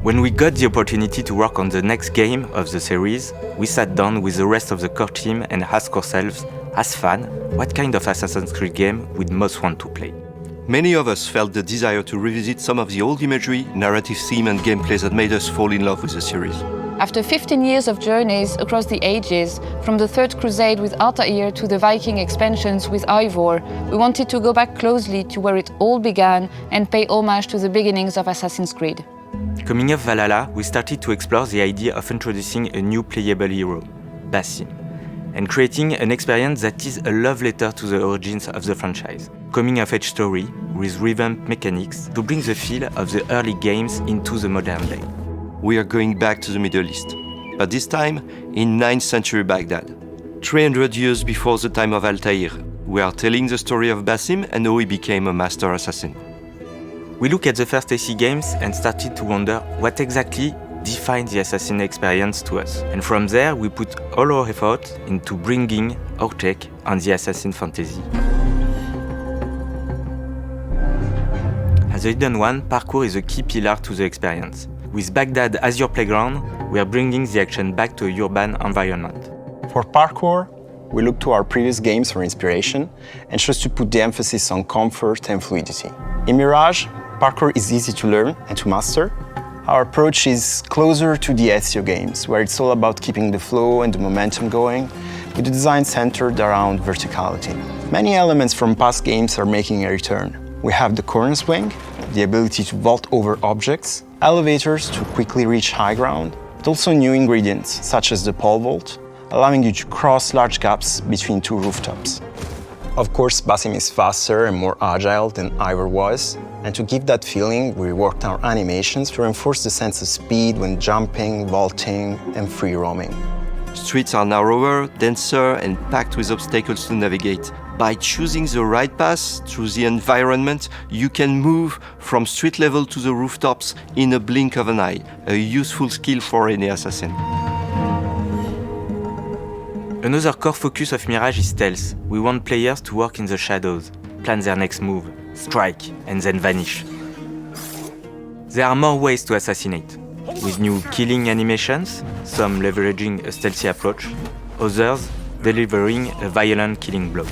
When we got the opportunity to work on the next game of the series, we sat down with the rest of the core team and asked ourselves, as fans, what kind of Assassin's Creed game we'd most want to play. Many of us felt the desire to revisit some of the old imagery, narrative theme and gameplay that made us fall in love with the series. After 15 years of journeys across the ages, from the Third Crusade with Altair to the Viking expansions with Ivor, we wanted to go back closely to where it all began and pay homage to the beginnings of Assassin's Creed. Coming off Valhalla, we started to explore the idea of introducing a new playable hero, Basim, and creating an experience that is a love letter to the origins of the franchise. Coming-of-age story with revamped mechanics to bring the feel of the early games into the modern day. We are going back to the Middle East, but this time in 9th century Baghdad. 300 years before the time of Altair, we are telling the story of Basim and how he became a master assassin. We look at the first AC games and started to wonder what exactly defined the Assassin experience to us. And from there, we put all our effort into bringing our take on the Assassin fantasy. As a hidden one, parkour is a key pillar to the experience. With Baghdad as your playground, we are bringing the action back to a urban environment. For parkour, we look to our previous games for inspiration and chose to put the emphasis on comfort and fluidity. In Mirage, parkour is easy to learn and to master. Our approach is closer to the Ezio games, where it's all about keeping the flow and the momentum going, with the design centered around verticality. Many elements from past games are making a return. We have the corner swing, the ability to vault over objects, elevators to quickly reach high ground, but also new ingredients, such as the pole vault, allowing you to cross large gaps between two rooftops. Of course, Basim is faster and more agile than Ivor was, and to give that feeling, we reworked our animations to reinforce the sense of speed when jumping, vaulting, and free roaming. Streets are narrower, denser, and packed with obstacles to navigate. By choosing the right path through the environment, you can move from street level to the rooftops in a blink of an eye, a useful skill for any assassin. Another core focus of Mirage is stealth. We want players to work in the shadows, plan their next move, strike, and then vanish. There are more ways to assassinate, with new killing animations, some leveraging a stealthy approach, others delivering a violent killing blow.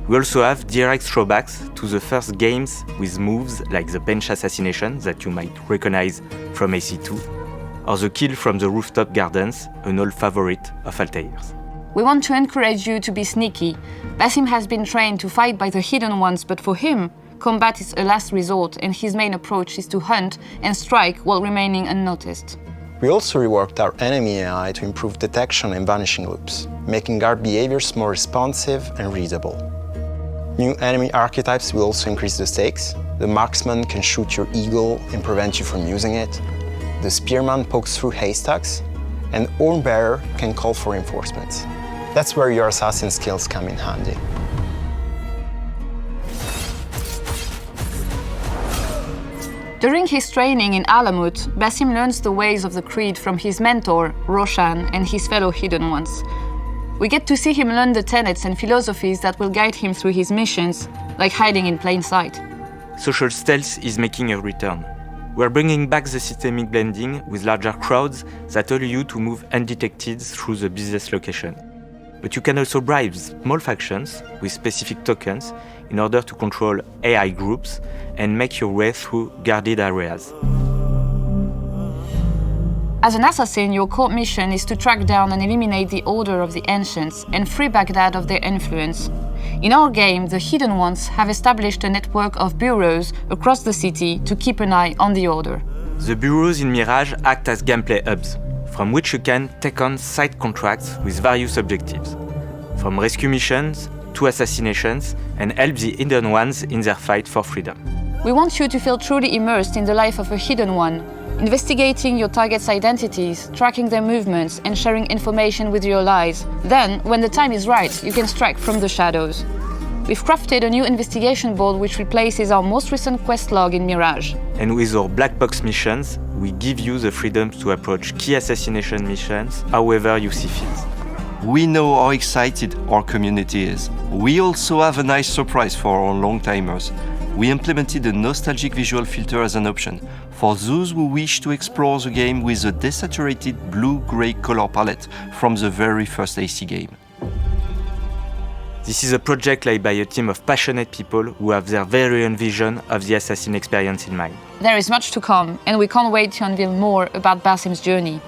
We also have direct throwbacks to the first games with moves like the bench assassination that you might recognize from AC2, or the kill from the rooftop gardens, an old favorite of Altair's. We want to encourage you to be sneaky. Basim has been trained to fight by the hidden ones, but for him, combat is a last resort, and his main approach is to hunt and strike while remaining unnoticed. We also reworked our enemy AI to improve detection and vanishing loops, making guard behaviors more responsive and readable. New enemy archetypes will also increase the stakes. The marksman can shoot your eagle and prevent you from using it. The spearman pokes through haystacks, and Hornbearer can call for reinforcements. That's where your assassin skills come in handy. During his training in Alamut, Basim learns the ways of the Creed from his mentor, Roshan, and his fellow Hidden Ones. We get to see him learn the tenets and philosophies that will guide him through his missions, like hiding in plain sight. Social stealth is making a return. We're bringing back the systemic blending with larger crowds that allow you to move undetected through the business location. But you can also bribe small factions with specific tokens in order to control AI groups and make your way through guarded areas. As an assassin, your core mission is to track down and eliminate the Order of the Ancients and free Baghdad of their influence. In our game, the Hidden Ones have established a network of bureaus across the city to keep an eye on the Order. The bureaus in Mirage act as gameplay hubs, from which you can take on side contracts with various objectives, from rescue missions to assassinations, and help the Hidden Ones in their fight for freedom. We want you to feel truly immersed in the life of a Hidden One, investigating your target's identities, tracking their movements, and sharing information with your allies. Then, when the time is right, you can strike from the shadows. We've crafted a new investigation board which replaces our most recent quest log in Mirage. And with our black box missions, we give you the freedom to approach key assassination missions however you see fit. We know how excited our community is. We also have a nice surprise for our long-timers. we implemented a nostalgic visual filter as an option for those who wish to explore the game with a desaturated blue-grey color palette from the very first AC game. This is a project led by a team of passionate people who have their very own vision of the Assassin experience in mind. There is much to come, and we can't wait to unveil more about Basim's journey.